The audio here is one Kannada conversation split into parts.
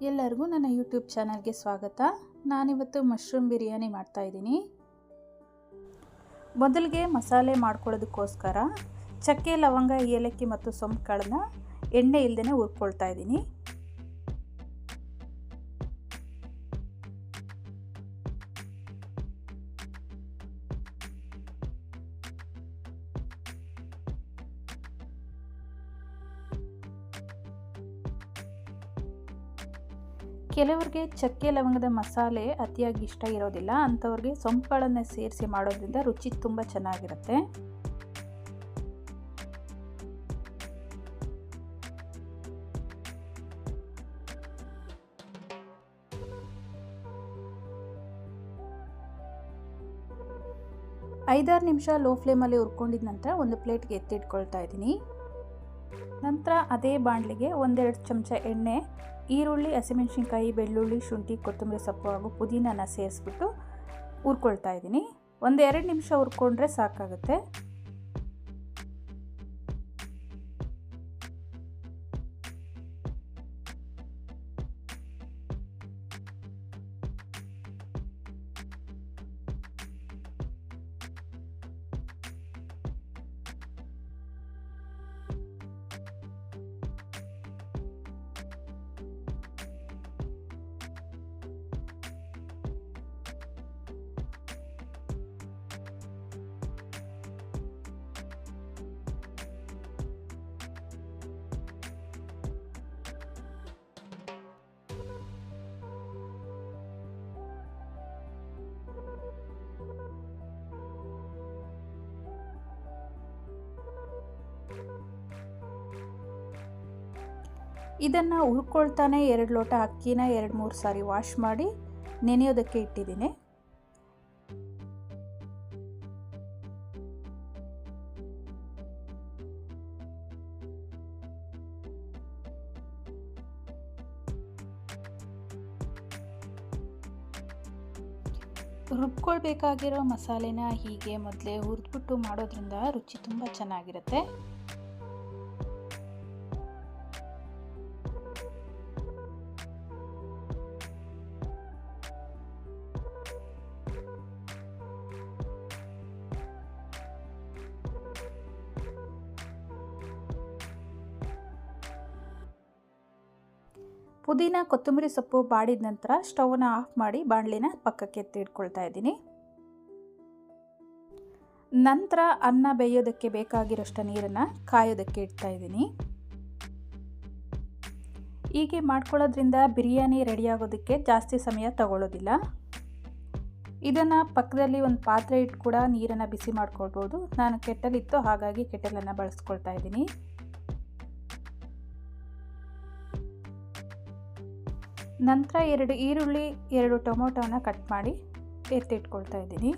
ಎಲ್ಲರಿಗೂ ನನ್ನ ಯೂಟ್ಯೂಬ್ ಚಾನಲ್ಗೆ ಸ್ವಾಗತ. ನಾನಿವತ್ತು ಮಶ್ರೂಮ್ ಬಿರಿಯಾನಿ ಮಾಡ್ತಾ ಇದ್ದೀನಿ. ಮೊದಲಿಗೆ ಮಸಾಲೆ ಮಾಡ್ಕೊಳ್ಳೋದಕ್ಕೋಸ್ಕರ ಚಕ್ಕೆ, ಲವಂಗ, ಏಲಕ್ಕಿ ಮತ್ತು ಸೋಂಪು ಕಾಳನ್ನ ಎಣ್ಣೆ ಇಲ್ಲದೇ ಹುರ್ಕೊಳ್ತಾ ಇದ್ದೀನಿ. ಕೆಲವರಿಗೆ ಚಕ್ಕೆ ಲವಂಗದ ಮಸಾಲೆ ಅತಿಯಾಗಿ ಇಷ್ಟ ಇರೋದಿಲ್ಲ, ಅಂಥವ್ರಿಗೆ ಸೋಂಪುಗಳನ್ನು ಸೇರಿಸಿ ಮಾಡೋದ್ರಿಂದ ರುಚಿ ತುಂಬ ಚೆನ್ನಾಗಿರುತ್ತೆ. ಐದಾರು ನಿಮಿಷ ಲೋ ಫ್ಲೇಮಲ್ಲಿ ಹುರ್ಕೊಂಡಿದ ನಂತರ ಒಂದು ಪ್ಲೇಟ್ಗೆ ಎತ್ತಿಟ್ಕೊಳ್ತಾ ಇದ್ದೀನಿ. ನಂತರ ಅದೇ ಬಾಣಲಿಗೆ ಒಂದೆರಡು ಚಮಚ ಎಣ್ಣೆ, ಈರುಳ್ಳಿ, ಹಸಿಮೆಣಸಿನ್ಕಾಯಿ, ಬೆಳ್ಳುಳ್ಳಿ, ಶುಂಠಿ, ಕೊತ್ತಂಬರಿ ಸೊಪ್ಪು ಹಾಗೂ ಪುದೀನನ ಸೇರಿಸ್ಬಿಟ್ಟು ಹುರ್ಕೊಳ್ತಾ ಇದ್ದೀನಿ. ಒಂದು 2 ನಿಮಿಷ ಹುರ್ಕೊಂಡ್ರೆ ಸಾಕಾಗುತ್ತೆ. ಇದನ್ನು ಹುರ್ಕೊಳ್ತಾನೆ 2 ಲೋಟ ಅಕ್ಕಿನ 2-3 ಸಾರಿ ವಾಶ್ ಮಾಡಿ ನೆನೆಯೋದಕ್ಕೆ ಇಟ್ಟಿದ್ದೀನಿ. ರುಬ್ಕೊಳ್ಬೇಕಾಗಿರೋ ಮಸಾಲೆನ ಹೀಗೆ ಮೊದಲೇ ಹುರಿದ್ಬಿಟ್ಟು ಮಾಡೋದ್ರಿಂದ ರುಚಿ ತುಂಬ ಚೆನ್ನಾಗಿರುತ್ತೆ. ಪುದೀನ, ಕೊತ್ತಂಬರಿ ಸೊಪ್ಪು ಬಾಡಿದ ನಂತರ ಸ್ಟವ್ನ ಆಫ್ ಮಾಡಿ ಬಾಣಲಿನ ಪಕ್ಕಕ್ಕೆ ಎತ್ತಿಟ್ಕೊಳ್ತಾ ಇದ್ದೀನಿ. ನಂತರ ಅನ್ನ ಬೇಯೋದಕ್ಕೆ ಬೇಕಾಗಿರೋಷ್ಟು ನೀರನ್ನು ಕಾಯೋದಕ್ಕೆ ಇಡ್ತಾ ಇದ್ದೀನಿ. ಹೀಗೆ ಮಾಡ್ಕೊಳ್ಳೋದ್ರಿಂದ ಬಿರಿಯಾನಿ ರೆಡಿಯಾಗೋದಕ್ಕೆ ಜಾಸ್ತಿ ಸಮಯ ತಗೊಳ್ಳೋದಿಲ್ಲ. ಇದನ್ನು ಪಕ್ಕದಲ್ಲಿ ಒಂದು ಪಾತ್ರೆ ಇಟ್ಟು ಕೂಡ ನೀರನ್ನು ಬಿಸಿ ಮಾಡ್ಕೊಳ್ಬೋದು. ನಾನು ಕೆಟಲಿತ್ತು, ಹಾಗಾಗಿ ಕೆಟಲನ್ನು ಬಳಸ್ಕೊಳ್ತಾ ಇದ್ದೀನಿ. ನಂತರ 2 ಈರುಳ್ಳಿ, 2 ಟೊಮೊಟೊನ ಕಟ್ ಮಾಡಿ ಎತ್ತಿಟ್ಕೊಳ್ತಾ ಇದ್ದೀನಿ.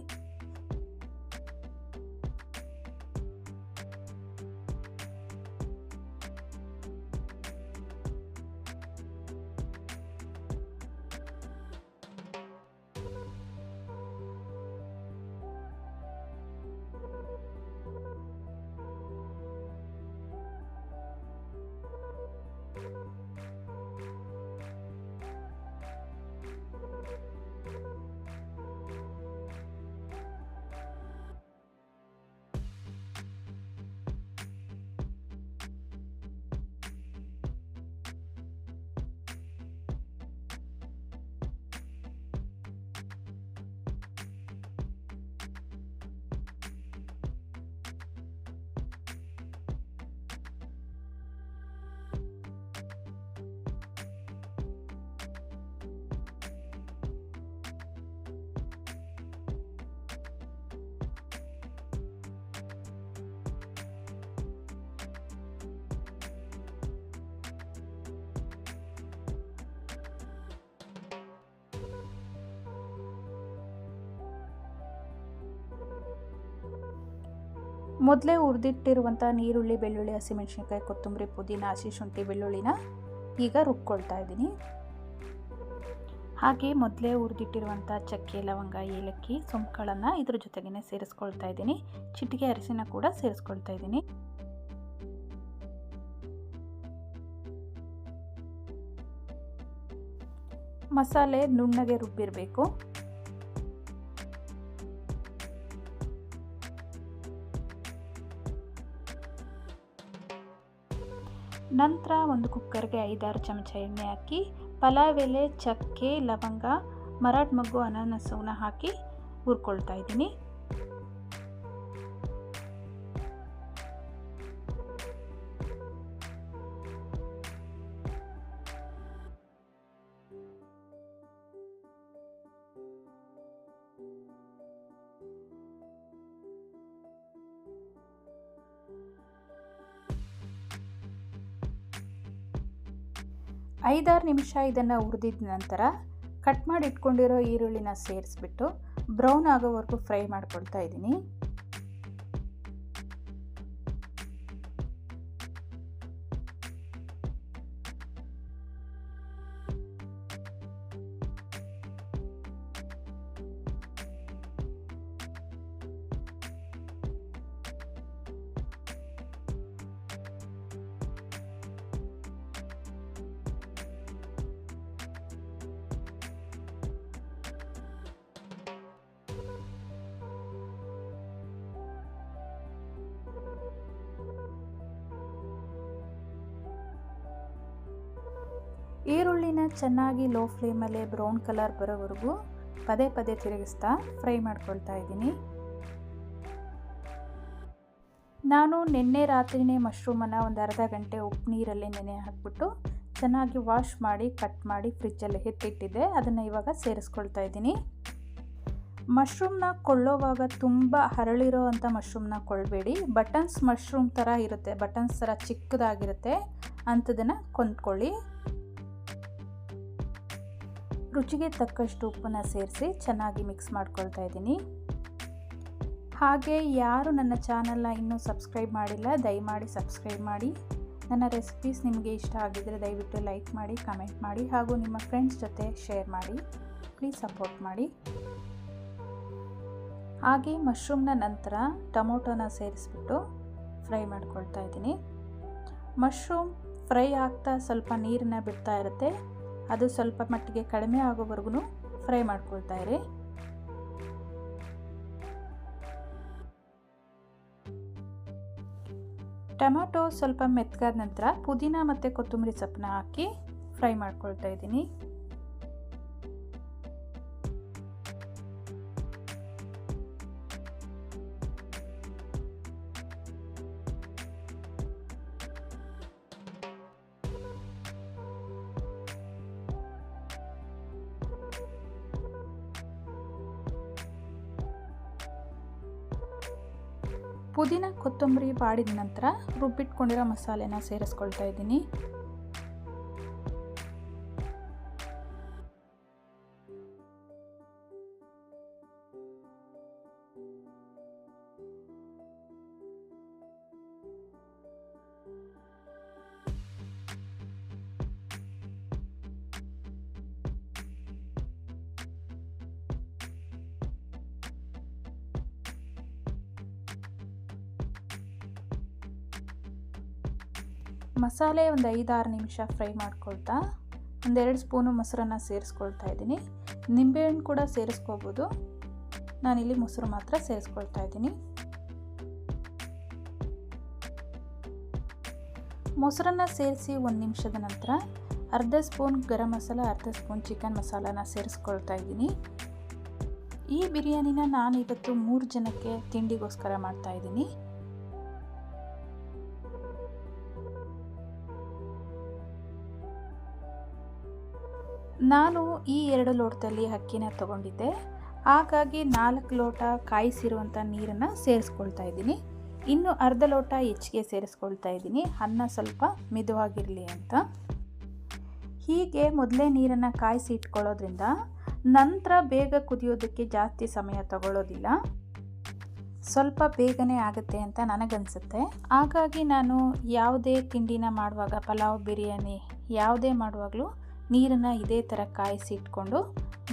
ಮೊದಲೇ ಹುರಿದಿಟ್ಟಿರುವಂಥ ನೀರುಳ್ಳಿ, ಬೆಳ್ಳುಳ್ಳಿ, ಹಸಿಮೆಣಸಿನ್ಕಾಯಿ, ಕೊತ್ತಂಬರಿ, ಪುದೀನ, ಹಸಿ ಶುಂಠಿ, ಬೆಳ್ಳುಳ್ಳಿನ ಈಗ ರುಬ್ಕೊಳ್ತಾ ಇದ್ದೀನಿ. ಹಾಗೆ ಮೊದಲೇ ಹುರಿದಿಟ್ಟಿರುವಂಥ ಚಕ್ಕೆ, ಲವಂಗ, ಏಲಕ್ಕಿ, ಸೋಂಪು ಕಾಳನ್ನು ಇದ್ರ ಜೊತೆಗೇ ಸೇರಿಸ್ಕೊಳ್ತಾ ಇದ್ದೀನಿ. ಚಿಟಿಕೆ ಅರಿಶಿನ ಕೂಡ ಸೇರಿಸ್ಕೊಳ್ತಾ ಇದ್ದೀನಿ. ಮಸಾಲೆ ನುಣ್ಣಗೆ ರುಬ್ಬಿರಬೇಕು. ನಂತರ ಒಂದು ಕುಕ್ಕರ್ಗೆ 5-6 ಚಮಚ ಎಣ್ಣೆ ಹಾಕಿ ಪಲಾವ್ ಎಲೆ, ಚಕ್ಕೆ, ಲವಂಗ, ಮರಾಠ ಮೊಗ್ಗು, ಅನಾನಸವನ್ನು ಹಾಕಿ ಹುರ್ಕೊಳ್ತಾ ಇದ್ದೀನಿ. ಐದಾರು ನಿಮಿಷ ಇದನ್ನು ಹುರಿದಿದ ನಂತರ ಕಟ್ ಮಾಡಿ ಇಟ್ಕೊಂಡಿರೋ ಈರುಳ್ಳಿನ ಸೇರಿಸ್ಬಿಟ್ಟು ಬ್ರೌನ್ ಆಗೋವರೆಗೂ ಫ್ರೈ ಮಾಡ್ಕೊಳ್ತಾ ಇದ್ದೀನಿ. ಈರುಳ್ಳಿನ ಚೆನ್ನಾಗಿ ಲೋ ಫ್ಲೇಮಲ್ಲೇ ಬ್ರೌನ್ ಕಲರ್ ಬರೋವರೆಗೂ ಪದೇ ಪದೇ ತಿರುಗಿಸ್ತಾ ಫ್ರೈ ಮಾಡ್ಕೊಳ್ತಾ ಇದ್ದೀನಿ. ನಾನು ನಿನ್ನೆ ರಾತ್ರಿನೇ ಮಶ್ರೂಮನ್ನು ಒಂದು ಅರ್ಧ ಗಂಟೆ ಉಪ್ಪು ನೀರಲ್ಲಿ ನೆನೆ ಹಾಕ್ಬಿಟ್ಟು ಚೆನ್ನಾಗಿ ವಾಶ್ ಮಾಡಿ ಕಟ್ ಮಾಡಿ ಫ್ರಿಜ್ಜಲ್ಲಿ ಎತ್ತಿಟ್ಟಿದ್ದೆ. ಅದನ್ನು ಇವಾಗ ಸೇರಿಸ್ಕೊಳ್ತಾ ಇದ್ದೀನಿ. ಮಶ್ರೂಮ್ನ ಕೊಳ್ಳೋವಾಗ ತುಂಬ ಹರಳಿರೋ ಅಂಥ ಮಶ್ರೂಮ್ನ ಕೊಳ್ಳಬೇಡಿ. ಬಟನ್ಸ್ ಮಶ್ರೂಮ್ ಥರ ಇರುತ್ತೆ, ಬಟನ್ಸ್ ಥರ ಚಿಕ್ಕದಾಗಿರುತ್ತೆ, ಅಂಥದನ್ನು ಕೊಂಡ್ಕೊಳ್ಳಿ. ರುಚಿಗೆ ತಕ್ಕಷ್ಟು ಉಪ್ಪನ್ನು ಸೇರಿಸಿ ಚೆನ್ನಾಗಿ ಮಿಕ್ಸ್ ಮಾಡ್ಕೊಳ್ತಾ ಇದ್ದೀನಿ. ಹಾಗೆ ಯಾರು ನನ್ನ ಚಾನಲ್ನ ಇನ್ನೂ ಸಬ್ಸ್ಕ್ರೈಬ್ ಮಾಡಿಲ್ಲ, ದಯಮಾಡಿ ಸಬ್ಸ್ಕ್ರೈಬ್ ಮಾಡಿ. ನನ್ನ ರೆಸಿಪೀಸ್ ನಿಮಗೆ ಇಷ್ಟ ಆಗಿದ್ದರೆ ದಯವಿಟ್ಟು ಲೈಕ್ ಮಾಡಿ, ಕಮೆಂಟ್ ಮಾಡಿ, ಹಾಗೂ ನಿಮ್ಮ ಫ್ರೆಂಡ್ಸ್ ಜೊತೆ ಶೇರ್ ಮಾಡಿ. ಪ್ಲೀಸ್ ಸಪೋರ್ಟ್ ಮಾಡಿ. ಹಾಗೆ ಮಶ್ರೂಮ್ನ ನಂತರ ಟೊಮೊಟೊನ ಸೇರಿಸ್ಬಿಟ್ಟು ಫ್ರೈ ಮಾಡ್ಕೊಳ್ತಾ ಇದ್ದೀನಿ. ಮಶ್ರೂಮ್ ಫ್ರೈ ಆಗ್ತಾ ಸ್ವಲ್ಪ ನೀರನ್ನ ಬಿಡ್ತಾ ಇರುತ್ತೆ, ಅದು ಸ್ವಲ್ಪ ಮಟ್ಟಿಗೆ ಕಡಿಮೆ ಆಗೋವರೆಗೂ ಫ್ರೈ ಮಾಡ್ಕೊಳ್ತಾ ಇರಿ. ಟೊಮೆಟೊ ಸ್ವಲ್ಪ ಮೆತ್ತಗಾದ ನಂತರ ಪುದೀನ ಮತ್ತು ಕೊತ್ತಂಬರಿ ಸೊಪ್ಪನ್ನ ಹಾಕಿ ಫ್ರೈ ಮಾಡ್ಕೊಳ್ತಾ ಇದ್ದೀನಿ. ಪುದೀನ ಕೊತ್ತಂಬರಿ ಬಾಡಿದ ನಂತರ ರುಬ್ಬಿಟ್ಕೊಂಡಿರೋ ಮಸಾಲೆನ ಸೇರಿಸ್ಕೊಳ್ತಾ ಇದ್ದೀನಿ. ಮಸಾಲೆ ಒಂದು 5-6 ನಿಮಿಷ ಫ್ರೈ ಮಾಡ್ಕೊಳ್ತಾ 1-2 ಸ್ಪೂನು ಮೊಸರನ್ನು ಸೇರಿಸ್ಕೊಳ್ತಾ ಇದ್ದೀನಿ. ನಿಂಬೆಹಣ್ಣು ಕೂಡ ಸೇರಿಸ್ಕೋಬೋದು, ನಾನಿಲ್ಲಿ ಮೊಸರು ಮಾತ್ರ ಸೇರಿಸ್ಕೊಳ್ತಾ ಇದ್ದೀನಿ. ಮೊಸರನ್ನು ಸೇರಿಸಿ 1 ನಿಮಿಷದ ನಂತರ ಅರ್ಧ ಸ್ಪೂನ್ ಗರಂ ಮಸಾಲ, ಅರ್ಧ ಸ್ಪೂನ್ ಚಿಕನ್ ಮಸಾಲಾನ ಸೇರಿಸ್ಕೊಳ್ತಾ ಇದ್ದೀನಿ. ಈ ಬಿರಿಯಾನಿನ ನಾನಿವತ್ತು 3 ಜನಕ್ಕೆ ತಿಂಡಿಗೋಸ್ಕರ ಮಾಡ್ತಾ ಇದ್ದೀನಿ. ನಾನು ಈ 2 ಲೋಟದಲ್ಲಿ ಅಕ್ಕಿನ ತಗೊಂಡಿದ್ದೆ, ಹಾಗಾಗಿ 4 ಲೋಟ ಕಾಯಿಸಿರುವಂಥ ನೀರನ್ನು ಸೇರಿಸ್ಕೊಳ್ತಾ ಇದ್ದೀನಿ. ಇನ್ನು ಅರ್ಧ ಲೋಟ ಹೆಚ್ಚಿಗೆ ಸೇರಿಸ್ಕೊಳ್ತಾ ಇದ್ದೀನಿ, ಅನ್ನ ಸ್ವಲ್ಪ ಮಿದುವಾಗಿರಲಿ ಅಂತ. ಹೀಗೆ ಮೊದಲೇ ನೀರನ್ನು ಕಾಯಿಸಿ ಇಟ್ಕೊಳ್ಳೋದ್ರಿಂದ ನಂತರ ಬೇಗ ಕುದಿಯೋದಕ್ಕೆ ಜಾಸ್ತಿ ಸಮಯ ತಗೊಳ್ಳೋದಿಲ್ಲ, ಸ್ವಲ್ಪ ಬೇಗನೆ ಆಗುತ್ತೆ ಅಂತ ನನಗನ್ಸುತ್ತೆ. ಹಾಗಾಗಿ ನಾನು ಯಾವುದೇ ತಿಂಡಿನ ಮಾಡುವಾಗ, ಪಲಾವ್, ಬಿರಿಯಾನಿ ಯಾವುದೇ ಮಾಡುವಾಗಲೂ ನೀರನ್ನು ಇದೇ ಥರ ಕಾಯಿಸಿ ಇಟ್ಕೊಂಡು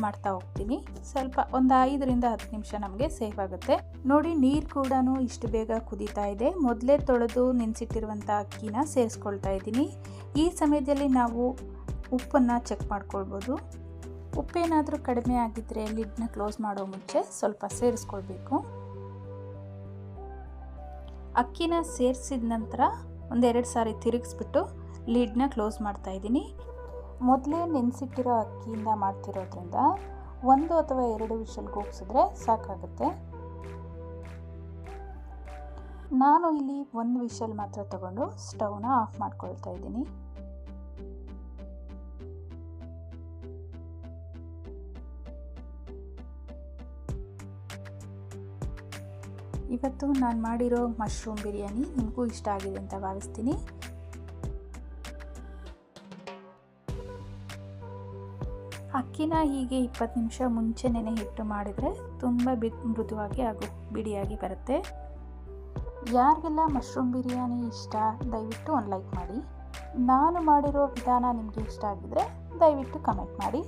ಮಾಡ್ತಾ ಹೋಗ್ತೀನಿ. ಸ್ವಲ್ಪ ಒಂದು 5-10 ನಿಮಿಷ ನಮಗೆ ಸೇವ್ ಆಗುತ್ತೆ. ನೋಡಿ, ನೀರು ಕೂಡ ಇಷ್ಟು ಬೇಗ ಕುದೀತಾ ಇದೆ. ಮೊದಲೇ ತೊಳೆದು ನೆನೆಸಿಟ್ಟಿರುವಂಥ ಅಕ್ಕಿನ ಸೇರಿಸ್ಕೊಳ್ತಾ ಇದ್ದೀನಿ. ಈ ಸಮಯದಲ್ಲಿ ನಾವು ಉಪ್ಪನ್ನು ಚೆಕ್ ಮಾಡ್ಕೊಳ್ಬೋದು. ಉಪ್ಪೇನಾದರೂ ಕಡಿಮೆ ಆಗಿದ್ದರೆ ಲಿಡ್ನ ಕ್ಲೋಸ್ ಮಾಡೋ ಮುಂಚೆ ಸ್ವಲ್ಪ ಸೇರಿಸ್ಕೊಳ್ಬೇಕು. ಅಕ್ಕಿನ ಸೇರಿಸಿದ ನಂತರ ಒಂದೆರಡು ಸಾರಿ ತಿರುಗಿಸ್ಬಿಟ್ಟು ಲಿಡ್ನ ಕ್ಲೋಸ್ ಮಾಡ್ತಾಯಿದ್ದೀನಿ. ಮೊದಲೇ ನೆನೆಸಿಟ್ಟಿರೋ ಅಕ್ಕಿಯಿಂದ ಮಾಡ್ತಿರೋದ್ರಿಂದ 1 ಅಥವಾ 2 ವಿಷಲ್ ಕೂಗಿಸಿದ್ರೆ ಸಾಕಾಗುತ್ತೆ. ನಾನು ಇಲ್ಲಿ 1 ವಿಷಲ್ ಮಾತ್ರ ತಗೊಂಡು ಸ್ಟವ್ನ ಆಫ್ ಮಾಡ್ಕೊಳ್ತಾ ಇದ್ದೀನಿ. ಇವತ್ತು ನಾನು ಮಾಡಿರೋ ಮಶ್ರೂಮ್ ಬಿರಿಯಾನಿ ನಿಮಗೂ ಇಷ್ಟ ಆಗಿದೆ ಅಂತ ಭಾವಿಸ್ತೀನಿ. ಅಕ್ಕಿನ ಹೀಗೆ 20 ನಿಮಿಷ ಮುಂಚೆ ನೆನೆ ಹಿಟ್ಟು ಮಾಡಿದರೆ ತುಂಬ ಮೃದುವಾಗಿ ಹಾಗೂ ಬಿಡಿಯಾಗಿ ಬರುತ್ತೆ. ಯಾರಿಗೆಲ್ಲ ಮಶ್ರೂಮ್ ಬಿರಿಯಾನಿ ಇಷ್ಟ ದಯವಿಟ್ಟು ಒಂದು ಲೈಕ್ ಮಾಡಿ. ನಾನು ಮಾಡಿರೋ ವಿಧಾನ ನಿಮಗೆ ಇಷ್ಟ ಆಗಿದ್ರೆ ದಯವಿಟ್ಟು ಕಮೆಂಟ್ ಮಾಡಿ.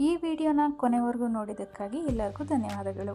ಈ ವಿಡಿಯೋನ ಕೊನೆವರೆಗೂ ನೋಡಿದ್ದಕ್ಕಾಗಿ ಎಲ್ಲರಿಗೂ ಧನ್ಯವಾದಗಳು.